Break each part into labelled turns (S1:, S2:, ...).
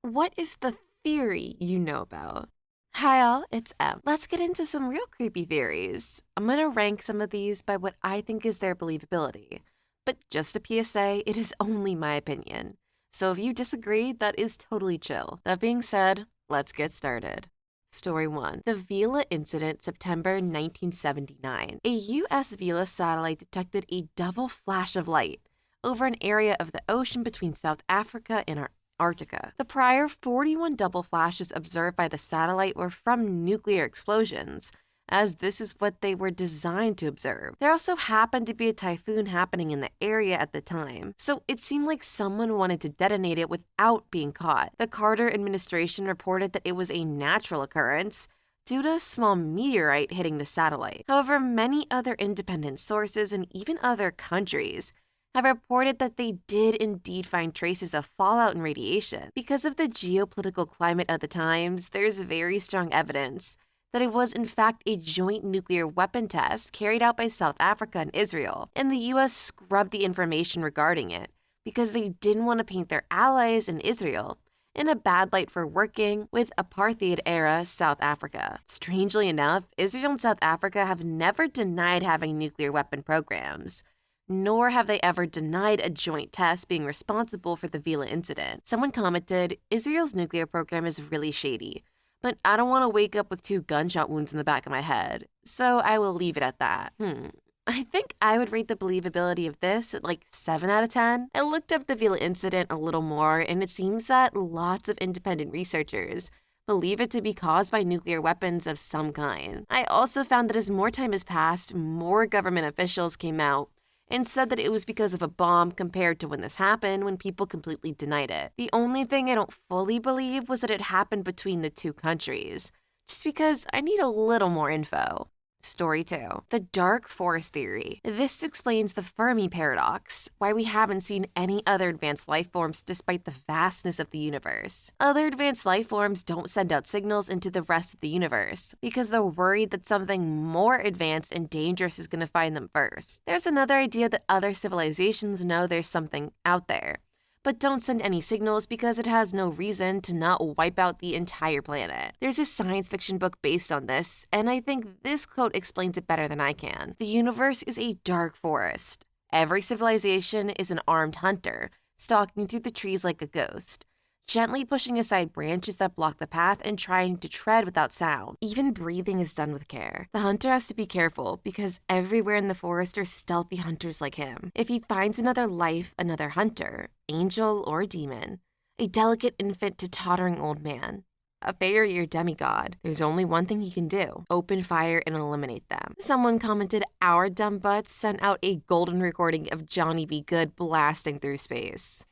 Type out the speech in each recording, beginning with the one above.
S1: What is the theory you know about? Hi all, it's Em. Let's get into some real creepy theories. I'm gonna rank some of these by what I think is their believability. But just a PSA, it is only my opinion. So if you disagree, that is totally chill. That being said, let's get started. Story 1. The Vela incident, September 1979. A US Vela satellite detected a double flash of light over an area of the ocean between South Africa and Antarctica. The prior 41 double flashes observed by the satellite were from nuclear explosions, as this is what they were designed to observe. There also happened to be a typhoon happening in the area at the time, so it seemed like someone wanted to detonate it without being caught. The Carter administration reported that it was a natural occurrence due to a small meteorite hitting the satellite. However, many other independent sources and even other countries have reported that they did indeed find traces of fallout and radiation. Because of the geopolitical climate of the times, there's very strong evidence that it was in fact a joint nuclear weapon test carried out by South Africa and Israel, and the US scrubbed the information regarding it because they didn't want to paint their allies in Israel in a bad light for working with apartheid-era South Africa. Strangely enough, Israel and South Africa have never denied having nuclear weapon programs, nor have they ever denied a joint test being responsible for the Vela incident. Someone commented, Israel's nuclear program is really shady, but I don't want to wake up with 2 gunshot wounds in the back of my head, so I will leave it at that. I think I would rate the believability of this at like 7 out of 10. I looked up the Vela incident a little more, and it seems that lots of independent researchers believe it to be caused by nuclear weapons of some kind. I also found that as more time has passed, more government officials came out and said that it was because of a bomb compared to when this happened, when people completely denied it. The only thing I don't fully believe was that it happened between the 2 countries, just because I need a little more info. Story 2. The Dark Forest Theory. This explains the Fermi paradox, why we haven't seen any other advanced life forms despite the vastness of the universe. Other advanced life forms don't send out signals into the rest of the universe because they're worried that something more advanced and dangerous is going to find them first. There's another idea that other civilizations know there's something out there, but don't send any signals because it has no reason to not wipe out the entire planet. There's a science fiction book based on this, and I think this quote explains it better than I can. The universe is a dark forest. Every civilization is an armed hunter, stalking through the trees like a ghost, gently pushing aside branches that block the path and trying to tread without sound. Even breathing is done with care. The hunter has to be careful because everywhere in the forest are stealthy hunters like him. If he finds another life, another hunter, angel or demon, a delicate infant to tottering old man, a fairy or demigod, there's only one thing he can do: open fire and eliminate them. Someone commented our dumb butts sent out a golden recording of Johnny B. Good blasting through space.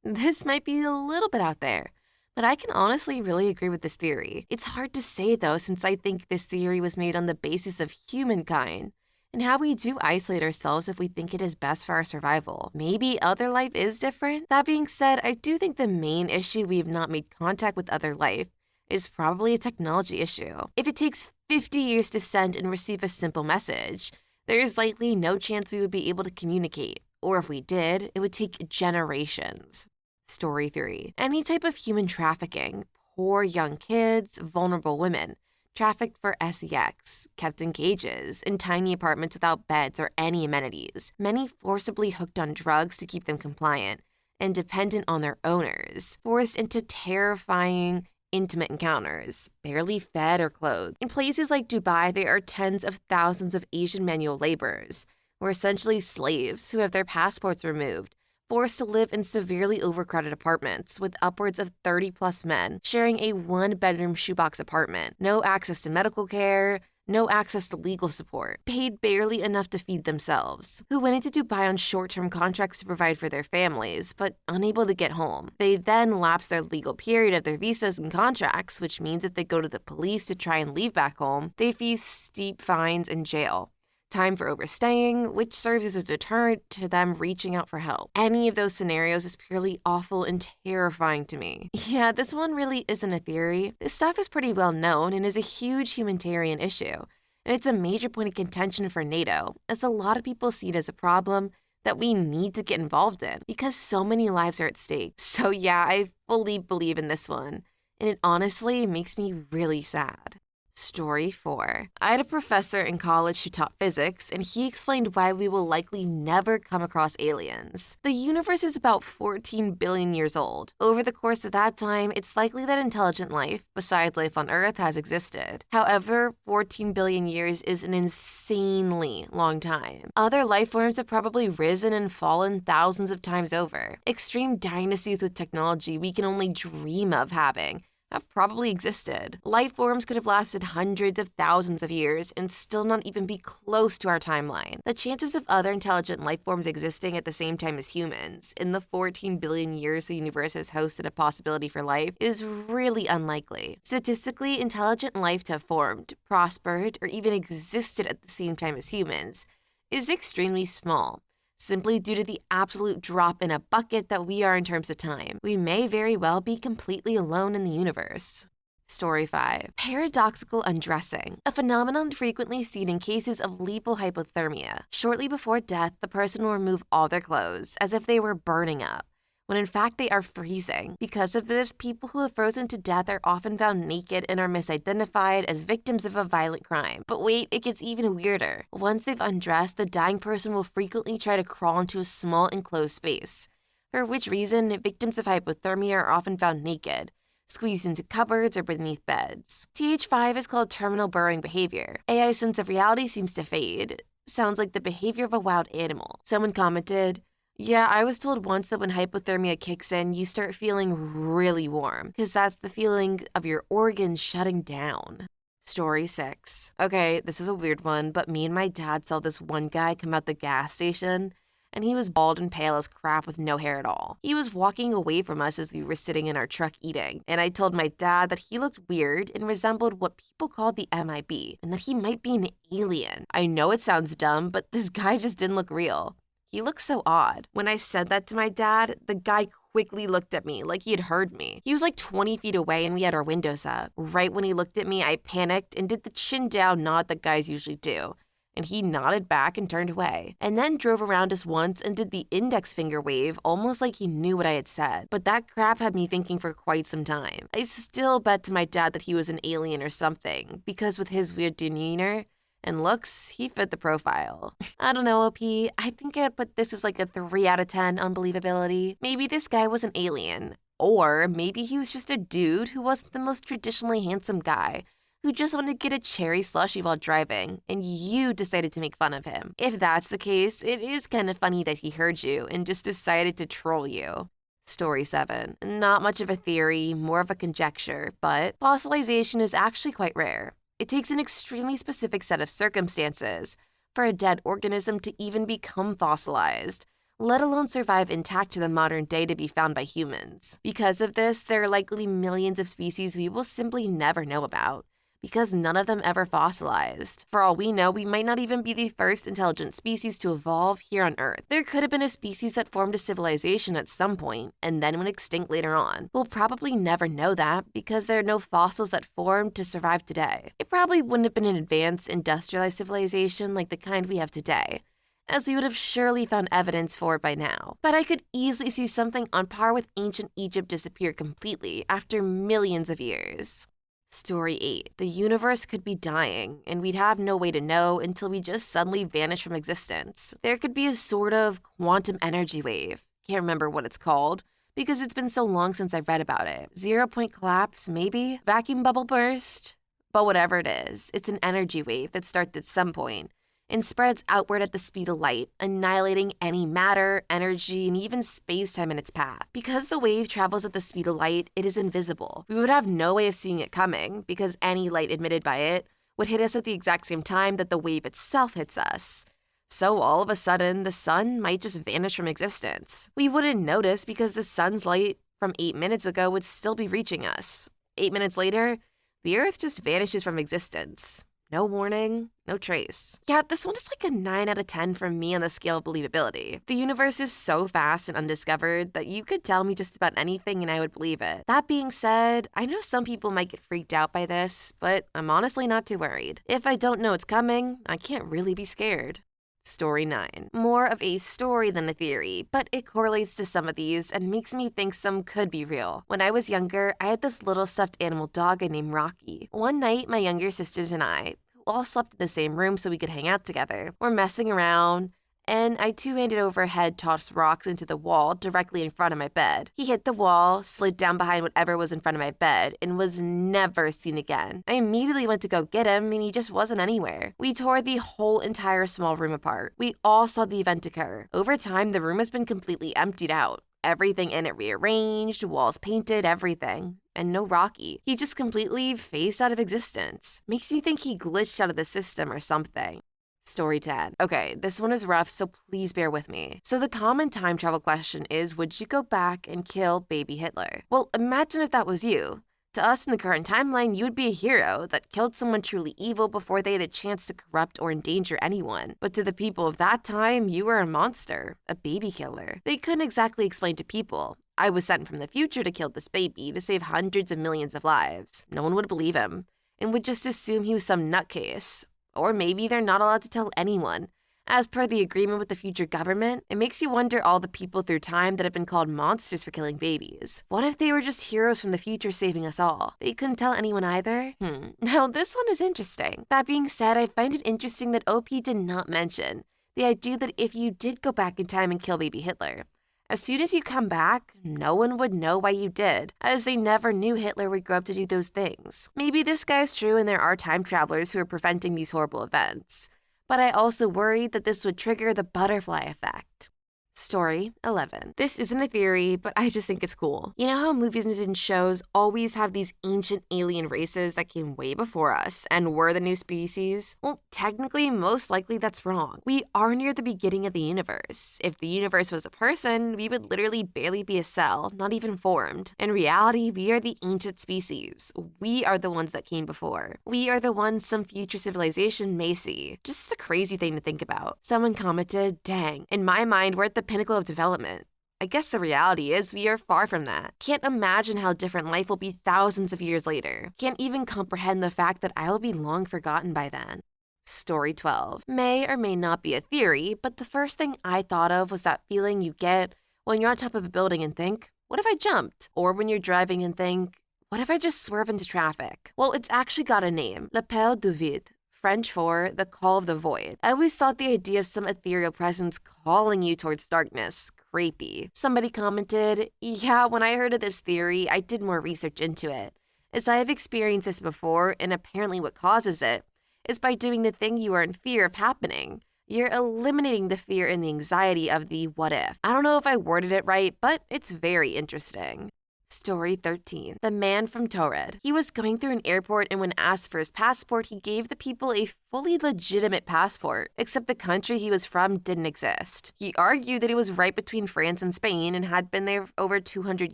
S1: This might be a little bit out there, but I can honestly really agree with this theory. It's hard to say though, since I think this theory was made on the basis of humankind and how we do isolate ourselves if we think it is best for our survival. Maybe other life is different? That being said, I do think the main issue we have not made contact with other life is probably a technology issue. If it takes 50 years to send and receive a simple message, there is likely no chance we would be able to communicate. Or if we did, it would take generations. Story 3. Any type of human trafficking, poor young kids, vulnerable women, trafficked for sex, kept in cages, in tiny apartments without beds or any amenities, many forcibly hooked on drugs to keep them compliant and dependent on their owners, forced into terrifying, intimate encounters, barely fed or clothed. In places like Dubai, there are tens of thousands of Asian manual laborers, who are essentially slaves who have their passports removed, forced to live in severely overcrowded apartments with upwards of 30-plus men sharing a 1-bedroom shoebox apartment, no access to medical care, no access to legal support, paid barely enough to feed themselves, who went into Dubai on short-term contracts to provide for their families, but unable to get home. They then lapse their legal period of their visas and contracts, which means if they go to the police to try and leave back home, they face steep fines and jail. Time for overstaying, which serves as a deterrent to them reaching out for help. Any of those scenarios is purely awful and terrifying to me. Yeah, this one really isn't a theory. This stuff is pretty well known and is a huge humanitarian issue. And it's a major point of contention for NATO, as a lot of people see it as a problem that we need to get involved in because so many lives are at stake. So yeah, I fully believe in this one, and it honestly makes me really sad. Story 4. I had a professor in college who taught physics, and he explained why we will likely never come across aliens. The universe is about 14 billion years old. Over the course of that time, it's likely that intelligent life, besides life on Earth, has existed. However, 14 billion years is an insanely long time. Other life forms have probably risen and fallen thousands of times over. Extreme dynasties with technology we can only dream of having have probably existed. Life forms could have lasted hundreds of thousands of years and still not even be close to our timeline. The chances of other intelligent life forms existing at the same time as humans, in the 14 billion years the universe has hosted a possibility for life, is really unlikely. Statistically, intelligent life to have formed, prospered, or even existed at the same time as humans is extremely small, simply due to the absolute drop in a bucket that we are in terms of time. We may very well be completely alone in the universe. Story 5. Paradoxical undressing, a phenomenon frequently seen in cases of lethal hypothermia. Shortly before death, the person will remove all their clothes, as if they were burning up, when in fact they are freezing. Because of this, people who have frozen to death are often found naked and are misidentified as victims of a violent crime. But wait, it gets even weirder. Once they've undressed, the dying person will frequently try to crawl into a small enclosed space, for which reason victims of hypothermia are often found naked, squeezed into cupboards or beneath beds. TH5 is called terminal burrowing behavior. AI's sense of reality seems to fade. Sounds like the behavior of a wild animal. Someone commented, "Yeah, I was told once that when hypothermia kicks in, you start feeling really warm, because that's the feeling of your organs shutting down." Story 6. Okay, this is a weird one, but me and my dad saw this one guy come out the gas station, and he was bald and pale as crap with no hair at all. He was walking away from us as we were sitting in our truck eating, and I told my dad that he looked weird and resembled what people call the MIB, and that he might be an alien. I know it sounds dumb, but this guy just didn't look real. He looked so odd. When I said that to my dad, the guy quickly looked at me like he had heard me. He was like 20 feet away and we had our windows up. Right when he looked at me, I panicked and did the chin down nod that guys usually do. And he nodded back and turned away, and then drove around us once and did the index finger wave almost like he knew what I had said. But that crap had me thinking for quite some time. I still bet to my dad that he was an alien or something, because with his weird demeanor and looks, he fit the profile. I don't know, OP. I think I'd put this as like a 3 out of 10 on believability. Maybe this guy was an alien. Or maybe he was just a dude who wasn't the most traditionally handsome guy, who just wanted to get a cherry slushie while driving, and you decided to make fun of him. If that's the case, it is kind of funny that he heard you and just decided to troll you. Story 7. Not much of a theory, more of a conjecture, but fossilization is actually quite rare. It takes an extremely specific set of circumstances for a dead organism to even become fossilized, let alone survive intact to the modern day to be found by humans. Because of this, there are likely millions of species we will simply never know about, because none of them ever fossilized. For all we know, we might not even be the first intelligent species to evolve here on Earth. There could have been a species that formed a civilization at some point, and then went extinct later on. We'll probably never know that, because there are no fossils that formed to survive today. It probably wouldn't have been an advanced, industrialized civilization like the kind we have today, as we would have surely found evidence for it by now. But I could easily see something on par with ancient Egypt disappear completely after millions of years. Story 8. The universe could be dying, and we'd have no way to know until we just suddenly vanish from existence. There could be a sort of quantum energy wave. Can't remember what it's called, because it's been so long since I've read about it. 0-point collapse, maybe? Vacuum bubble burst? But whatever it is, it's an energy wave that starts at some point and spreads outward at the speed of light, annihilating any matter, energy, and even space-time in its path. Because the wave travels at the speed of light, it is invisible. We would have no way of seeing it coming, because any light emitted by it would hit us at the exact same time that the wave itself hits us. So all of a sudden, the sun might just vanish from existence. We wouldn't notice because the sun's light from 8 minutes ago would still be reaching us. 8 minutes later, the Earth just vanishes from existence. No warning, no trace. Yeah, this one is like a 9 out of 10 from me on the scale of believability. The universe is so vast and undiscovered that you could tell me just about anything and I would believe it. That being said, I know some people might get freaked out by this, but I'm honestly not too worried. If I don't know it's coming, I can't really be scared. Story 9. More of a story than a theory, but it correlates to some of these and makes me think some could be real. When I was younger, I had this little stuffed animal dog named Rocky. One night, my younger sisters and I, who all slept in the same room so we could hang out together, were messing around, and I two-handed overhead tossed rocks into the wall directly in front of my bed. He hit the wall, slid down behind whatever was in front of my bed, and was never seen again. I immediately went to go get him, and he just wasn't anywhere. We tore the whole entire small room apart. We all saw the event occur. Over time, the room has been completely emptied out. Everything in it rearranged, walls painted, everything. And no Rocky. He just completely phased out of existence. Makes me think he glitched out of the system or something. Story 10. Okay, this one is rough, so please bear with me. So the common time travel question is, would you go back and kill baby Hitler? Well, imagine if that was you. To us in the current timeline, you would be a hero that killed someone truly evil before they had a chance to corrupt or endanger anyone. But to the people of that time, you were a monster, a baby killer. They couldn't exactly explain to people, I was sent from the future to kill this baby to save hundreds of millions of lives. No one would believe him, and would just assume he was some nutcase. Or maybe they're not allowed to tell anyone. As per the agreement with the future government, it makes you wonder all the people through time that have been called monsters for killing babies. What if they were just heroes from the future saving us all? They couldn't tell anyone either? Now this one is interesting. That being said, I find it interesting that OP did not mention the idea that if you did go back in time and kill baby Hitler, as soon as you come back, no one would know why you did, as they never knew Hitler would grow up to do those things. Maybe this guy is true and there are time travelers who are preventing these horrible events. But I also worried that this would trigger the butterfly effect. Story 11. This isn't a theory, but I just think it's cool. You know how movies and shows always have these ancient alien races that came way before us and were the new species? Well, technically, most likely that's wrong. We are near the beginning of the universe. If the universe was a person, we would literally barely be a cell, not even formed. In reality, we are the ancient species. We are the ones that came before. We are the ones some future civilization may see. Just a crazy thing to think about. Someone commented, dang, in my mind, we're at the pinnacle of development. I guess the reality is we are far from that. Can't imagine how different life will be thousands of years later. Can't even comprehend the fact that I will be long forgotten by then. Story 12. May or may not be a theory, but the first thing I thought of was that feeling you get when you're on top of a building and think, what if I jumped? Or when you're driving and think, what if I just swerve into traffic? Well, it's actually got a name, l'appel du vide. French for the call of the void. I always thought the idea of some ethereal presence calling you towards darkness creepy. Somebody commented, yeah, when I heard of this theory, I did more research into it, as I have experienced this before, and apparently what causes it is by doing the thing you are in fear of happening. You're eliminating the fear and the anxiety of the what if. I don't know if I worded it right, but it's very interesting. Story 13. The man from Taured. He was going through an airport, and when asked for his passport, he gave the people a fully legitimate passport, except the country he was from didn't exist. He argued that it was right between France and Spain and had been there over 200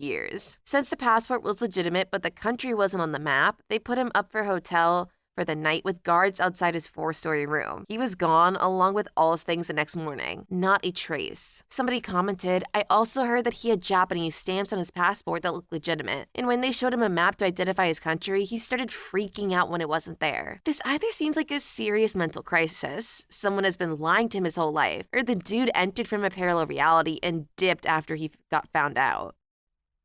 S1: years. Since the passport was legitimate but the country wasn't on the map, they put him up for a hotel for the night with guards outside his 4-story room. He was gone along with all his things the next morning. Not a trace. Somebody commented, I also heard that he had Japanese stamps on his passport that looked legitimate. And when they showed him a map to identify his country, he started freaking out when it wasn't there. This either seems like a serious mental crisis, someone has been lying to him his whole life, or the dude entered from a parallel reality and dipped after he got found out.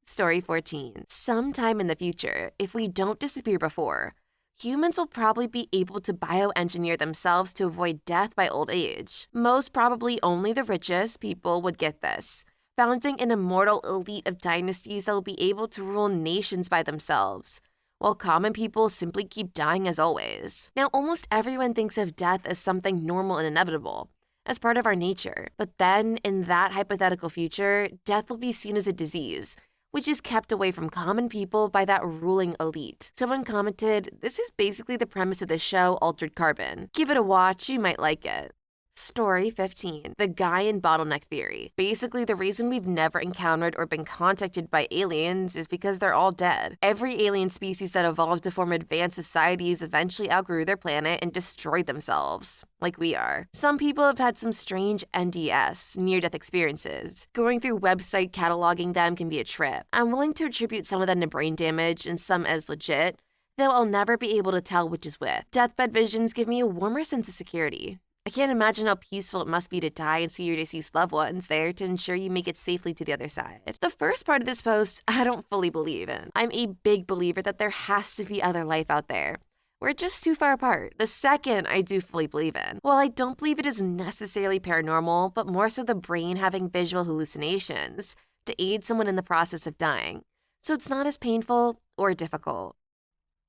S1: Story 14. Sometime in the future, if we don't disappear before, humans will probably be able to bioengineer themselves to avoid death by old age. Most probably only the richest people would get this, founding an immortal elite of dynasties that will be able to rule nations by themselves, while common people simply keep dying as always. Now, almost everyone thinks of death as something normal and inevitable, as part of our nature. But then, in that hypothetical future, death will be seen as a disease, which is kept away from common people by that ruling elite. Someone commented, this is basically the premise of the show Altered Carbon. Give it a watch, you might like it. Story 15. The guy in bottleneck theory. Basically, the reason we've never encountered or been contacted by aliens is because they're all dead. Every alien species that evolved to form advanced societies eventually outgrew their planet and destroyed themselves, like we are. Some people have had some strange NDS, near-death experiences. Going through website cataloging them can be a trip. I'm willing to attribute some of them to brain damage and some as legit, though I'll never be able to tell which is which. Deathbed visions give me a warmer sense of security. I can't imagine how peaceful it must be to die and see your deceased loved ones there to ensure you make it safely to the other side. The first part of this post, I don't fully believe in. I'm a big believer that there has to be other life out there. We're just too far apart. The second, I do fully believe in. While I don't believe it is necessarily paranormal, but more so the brain having visual hallucinations to aid someone in the process of dying. So it's not as painful or difficult.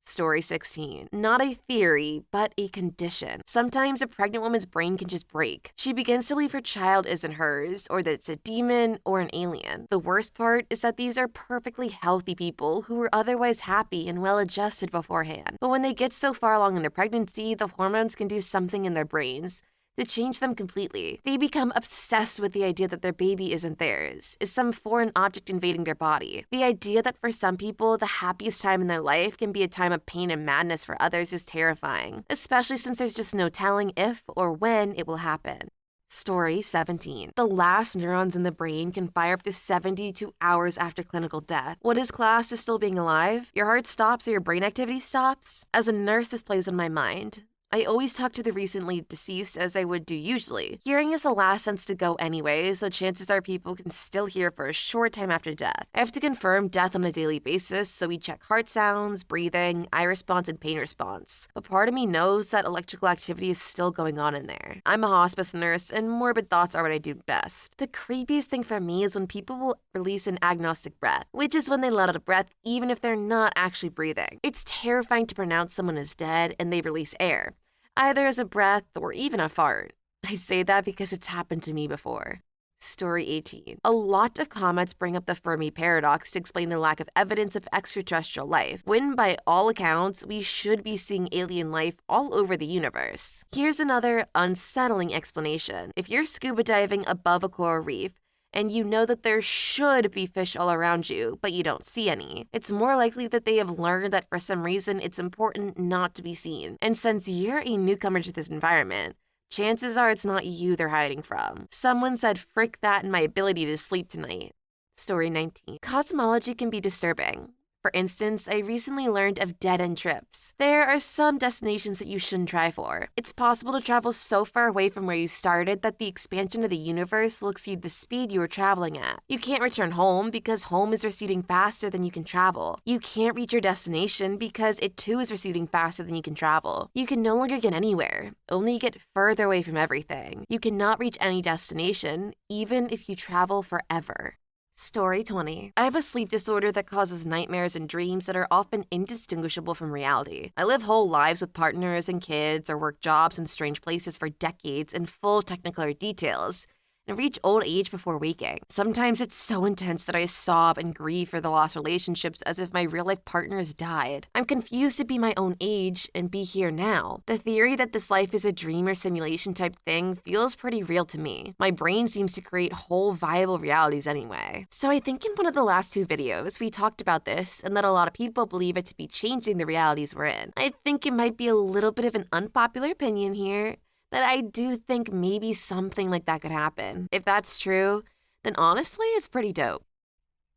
S1: Story 16. Not a theory, but a condition. Sometimes a pregnant woman's brain can just break. She begins to believe her child isn't hers, or that it's a demon or an alien. The worst part is that these are perfectly healthy people who were otherwise happy and well-adjusted beforehand. But when they get so far along in their pregnancy, the hormones can do something in their brains to change them completely. They become obsessed with the idea that their baby isn't theirs, is some foreign object invading their body. The idea that for some people, the happiest time in their life can be a time of pain and madness for others is terrifying, especially since there's just no telling if or when it will happen. Story 17. The last neurons in the brain can fire up to 72 hours after clinical death. What is classed as still being alive? Your heart stops or your brain activity stops? As a nurse, this plays on my mind. I always talk to the recently deceased as I would do usually. Hearing is the last sense to go anyway, so chances are people can still hear for a short time after death. I have to confirm death on a daily basis, so we check heart sounds, breathing, eye response, and pain response. But part of me knows that electrical activity is still going on in there. I'm a hospice nurse, and morbid thoughts are what I do best. The creepiest thing for me is when people will release an agnostic breath, which is when they let out a breath even if they're not actually breathing. It's terrifying to pronounce someone is dead and they release air, either as a breath or even a fart. I say that because it's happened to me before. Story 18. A lot of comments bring up the Fermi paradox to explain the lack of evidence of extraterrestrial life, when by all accounts, we should be seeing alien life all over the universe. Here's another unsettling explanation. If you're scuba diving above a coral reef, and you know that there should be fish all around you, but you don't see any, it's more likely that they have learned that for some reason it's important not to be seen. And since you're a newcomer to this environment, chances are it's not you they're hiding from. Someone said, frick that and my ability to sleep tonight. Story 19. Cosmology can be disturbing. For instance, I recently learned of dead-end trips. There are some destinations that you shouldn't try for. It's possible to travel so far away from where you started that the expansion of the universe will exceed the speed you were traveling at. You can't return home because home is receding faster than you can travel. You can't reach your destination because it too is receding faster than you can travel. You can no longer get anywhere, only get further away from everything. You cannot reach any destination, even if you travel forever. Story 20. I have a sleep disorder that causes nightmares and dreams that are often indistinguishable from reality. I live whole lives with partners and kids or work jobs in strange places for decades in full technicolor details and reach old age before waking. Sometimes it's so intense that I sob and grieve for the lost relationships as if my real-life partner has died. I'm confused to be my own age and be here now. The theory that this life is a dream or simulation type thing feels pretty real to me. My brain seems to create whole viable realities anyway. So I think in one of the last two videos, we talked about this and that a lot of people believe it to be changing the realities we're in. I think it might be a little bit of an unpopular opinion here, that I do think maybe something like that could happen. If that's true, then honestly, it's pretty dope.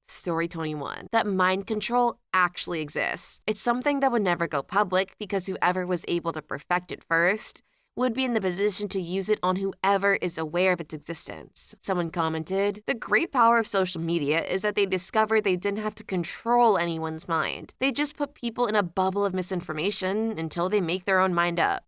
S1: Story 21. That mind control actually exists. It's something that would never go public because whoever was able to perfect it first would be in the position to use it on whoever is aware of its existence. Someone commented, the great power of social media is that they discovered they didn't have to control anyone's mind. They just put people in a bubble of misinformation until they make their own mind up.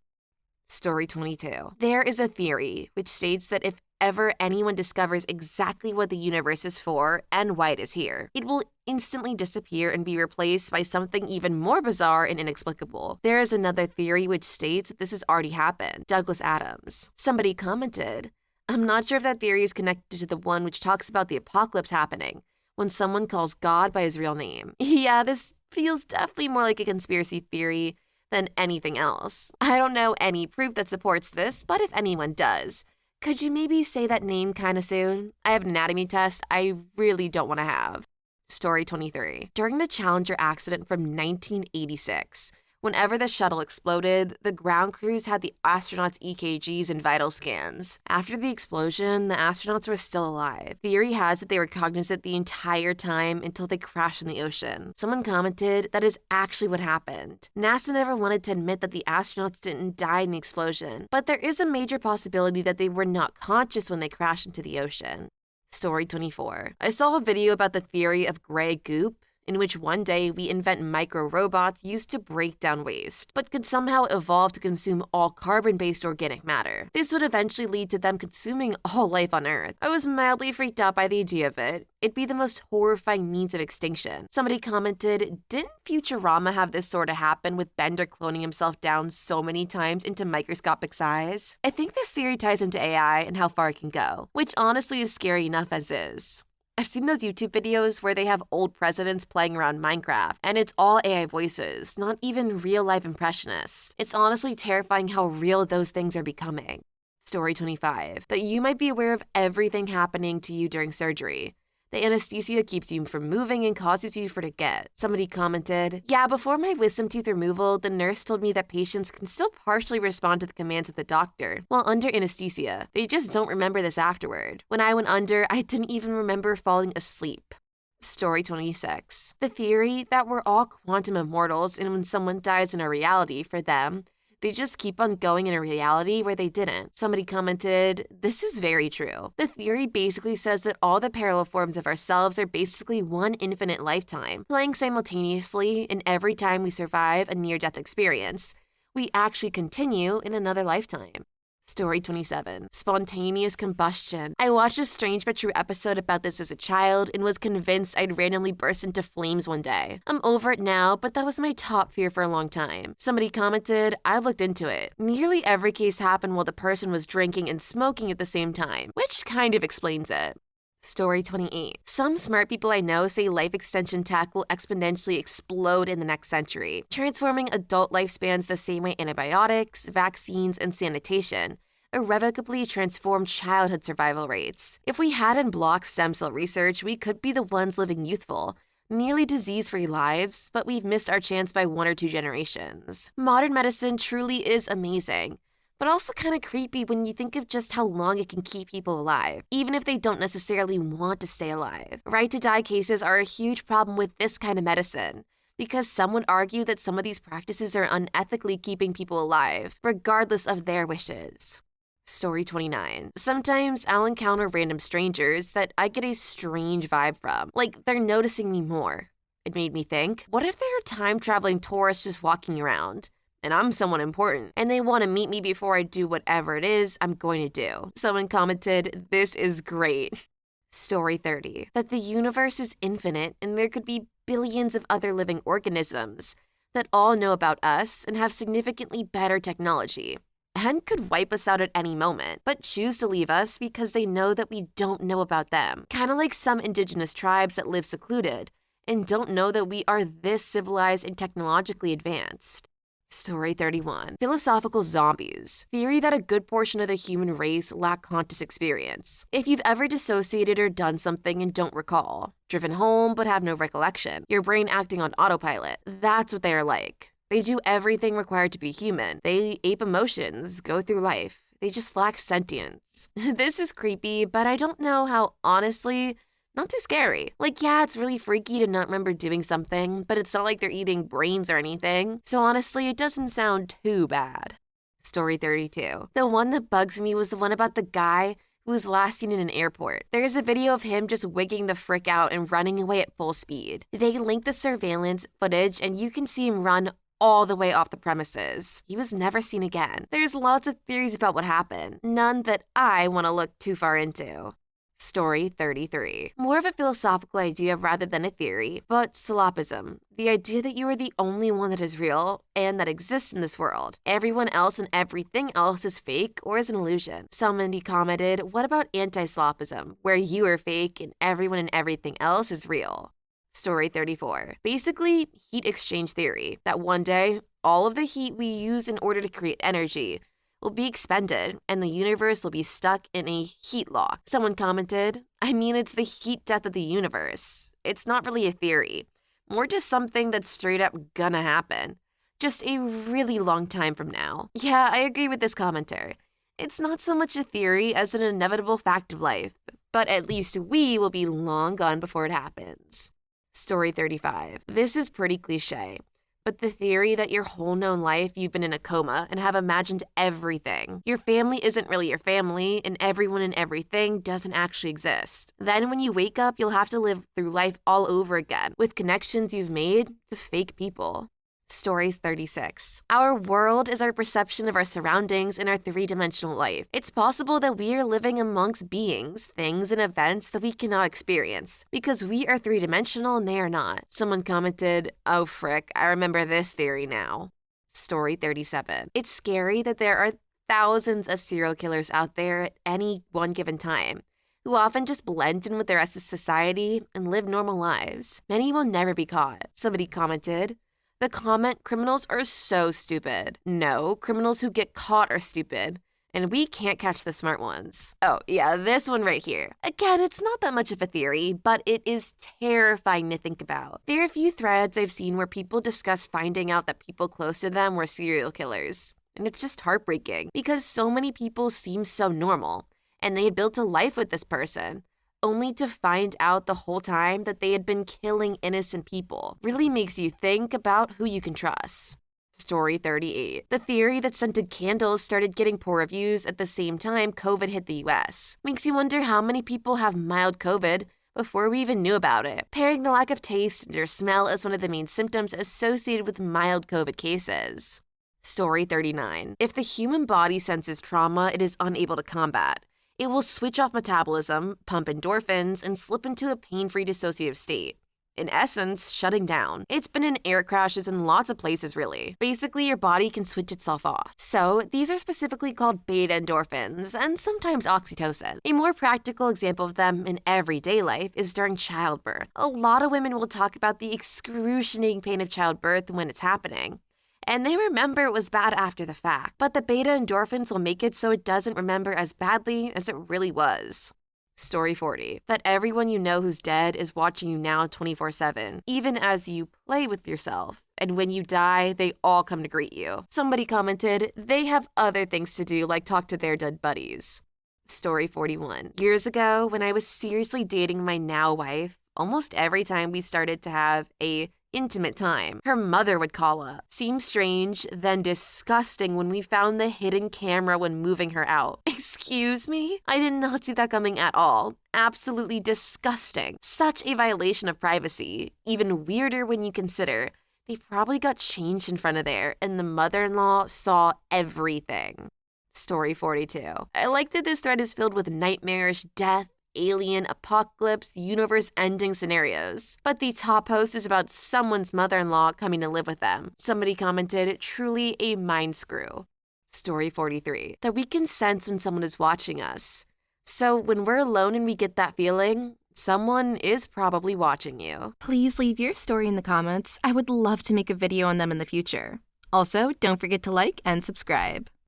S1: Story 22. There is a theory which states that if ever anyone discovers exactly what the universe is for and why it is here, it will instantly disappear and be replaced by something even more bizarre and inexplicable. There is another theory which states that this has already happened. Douglas Adams. Somebody commented, I'm not sure if that theory is connected to the one which talks about the apocalypse happening, when someone calls God by his real name. Yeah, this feels definitely more like a conspiracy theory than anything else. I don't know any proof that supports this, but if anyone does, could you maybe say that name kinda soon? I have an anatomy test I really don't want to have. Story 23. During the Challenger accident from 1986, Whenever the shuttle exploded, the ground crews had the astronauts' EKGs and vital scans. After the explosion, the astronauts were still alive. Theory has it they were cognizant the entire time until they crashed in the ocean. Someone commented that is actually what happened. NASA never wanted to admit that the astronauts didn't die in the explosion, but there is a major possibility that they were not conscious when they crashed into the ocean. Story 24. I saw a video about the theory of gray goop, in which one day we invent micro-robots used to break down waste, but could somehow evolve to consume all carbon-based organic matter. This would eventually lead to them consuming all life on Earth. I was mildly freaked out by the idea of it. It'd be the most horrifying means of extinction. Somebody commented, didn't Futurama have this sort of happen with Bender cloning himself down so many times into microscopic size? I think this theory ties into AI and how far it can go, which honestly is scary enough as is. I've seen those YouTube videos where they have old presidents playing around Minecraft, and it's all AI voices, not even real-life impressionists. It's honestly terrifying how real those things are becoming. Story 25. That you might be aware of everything happening to you during surgery. The anesthesia keeps you from moving and causes you to forget. Somebody commented, yeah, before my wisdom teeth removal, the nurse told me that patients can still partially respond to the commands of the doctor while under anesthesia. They just don't remember this afterward. When I went under, I didn't even remember falling asleep. Story 26. The theory that we're all quantum immortals, and when someone dies in a reality for them, they just keep on going in a reality where they didn't. Somebody commented, this is very true. The theory basically says that all the parallel forms of ourselves are basically one infinite lifetime, playing simultaneously, and every time we survive a near-death experience, we actually continue in another lifetime. Story 27. Spontaneous combustion. I watched a strange but true episode about this as a child and was convinced I'd randomly burst into flames one day. I'm over it now, but that was my top fear for a long time. Somebody commented, I've looked into it. Nearly every case happened while the person was drinking and smoking at the same time, which kind of explains it. Story 28. Some smart people I know say life extension tech will exponentially explode in the next century, transforming adult lifespans the same way antibiotics, vaccines, and sanitation irrevocably transform childhood survival rates. If we hadn't blocked stem cell research, we could be the ones living youthful, nearly disease-free lives, but we've missed our chance by 1 or 2 generations. Modern medicine truly is amazing, but also kind of creepy when you think of just how long it can keep people alive, even if they don't necessarily want to stay alive. Right-to-die cases are a huge problem with this kind of medicine, because some would argue that some of these practices are unethically keeping people alive, regardless of their wishes. Story 29. Sometimes I'll encounter random strangers that I get a strange vibe from, like they're noticing me more. It made me think, what if there are time-traveling tourists just walking around? And I'm someone important, and they want to meet me before I do whatever it is I'm going to do. Someone commented, this is great. Story 30. That the universe is infinite and there could be billions of other living organisms that all know about us and have significantly better technology, and could wipe us out at any moment, but choose to leave us because they know that we don't know about them. Kind of like some indigenous tribes that live secluded and don't know that we are this civilized and technologically advanced. Story 31. Philosophical zombies. Theory that a good portion of the human race lack conscious experience. If you've ever dissociated or done something and don't recall, driven home but have no recollection, your brain acting on autopilot, that's what they are like. They do everything required to be human. They ape emotions, go through life. They just lack sentience. This is creepy, but I don't know how, honestly, not too scary. Like, yeah, it's really freaky to not remember doing something, but it's not like they're eating brains or anything. So honestly, it doesn't sound too bad. Story 32. The one that bugs me was the one about the guy who was last seen in an airport. There's a video of him just wigging the frick out and running away at full speed. They link the surveillance footage and you can see him run all the way off the premises. He was never seen again. There's lots of theories about what happened, none that I want to look too far into. Story 33. More of a philosophical idea rather than a theory, but Solipsism. The idea that you are the only one that is real and that exists in this world. Everyone else and everything else is fake or is an illusion. Somebody commented, what about anti-Solipsism, where you are fake and everyone and everything else is real? Story 34. Basically, heat exchange theory, that one day, all of the heat we use in order to create energy will be expended and the universe will be stuck in a heat lock. Someone commented, I mean, it's the heat death of the universe. It's not really a theory, more just something that's straight up gonna happen. just a really long time from now. Yeah, I agree with this commenter. It's not so much a theory as an inevitable fact of life, but at least we will be long gone before it happens. Story 35. This is pretty cliche, but the theory that your whole known life you've been in a coma and have imagined everything. Your family isn't really your family, and everyone and everything doesn't actually exist. Then when you wake up, you'll have to live through life all over again with connections you've made to fake people. Story 36. Our world is our perception of our surroundings in our three-dimensional life. It's possible that we are living amongst beings, things, and events that we cannot experience because we are three-dimensional and they are not. Someone commented, "Oh frick, I remember this theory now." Story 37. It's scary that there are thousands of serial killers out there at any one given time, who often just blend in with the rest of society and live normal lives. Many will never be caught. Somebody commented, the comment, criminals are so stupid. No, criminals who get caught are stupid, and we can't catch the smart ones. Oh, yeah, this one right here. Again, it's not that much of a theory, but it is terrifying to think about. There are a few threads I've seen where people discuss finding out that people close to them were serial killers. And it's just heartbreaking because so many people seem so normal, and they had built a life with this person, only to find out the whole time that they had been killing innocent people. Really makes you think about who you can trust. Story 38. The theory that scented candles started getting poor reviews at the same time COVID hit the US. Makes you wonder how many people have mild COVID before we even knew about it, pairing the lack of taste or smell as one of the main symptoms associated with mild COVID cases. Story 39. If the human body senses trauma it is unable to combat, it will switch off metabolism, pump endorphins, and slip into a pain-free dissociative state. In essence, shutting down. It's been in air crashes in lots of places, really. Basically, your body can switch itself off. So, these are specifically called beta endorphins, and sometimes oxytocin. A more practical example of them in everyday life is during childbirth. A lot of women will talk about the excruciating pain of childbirth when it's happening, and they remember it was bad after the fact, but the beta endorphins will make it so it doesn't remember as badly as it really was. Story 40. That everyone you know who's dead is watching you now 24/7, even as you play with yourself. And when you die, they all come to greet you. Somebody commented, they have other things to do like talk to their dead buddies. Story 41. Years ago, when I was seriously dating my now wife, almost every time we started to have a intimate time, her mother would call up. Seemed strange, then disgusting when we found the hidden camera when moving her out. Excuse me? I did not see that coming at all. Absolutely disgusting. Such a violation of privacy. Even weirder when you consider they probably got changed in front of there and the mother-in-law saw everything. Story 42. I like that this thread is filled with nightmarish death, alien, apocalypse, universe-ending scenarios. But the top post is about someone's mother-in-law coming to live with them. Somebody commented, truly a mind screw. Story 43. That we can sense when someone is watching us. So when we're alone and we get that feeling, someone is probably watching you. Please leave your story in the comments. I would love to make a video on them in the future. Also, don't forget to like and subscribe.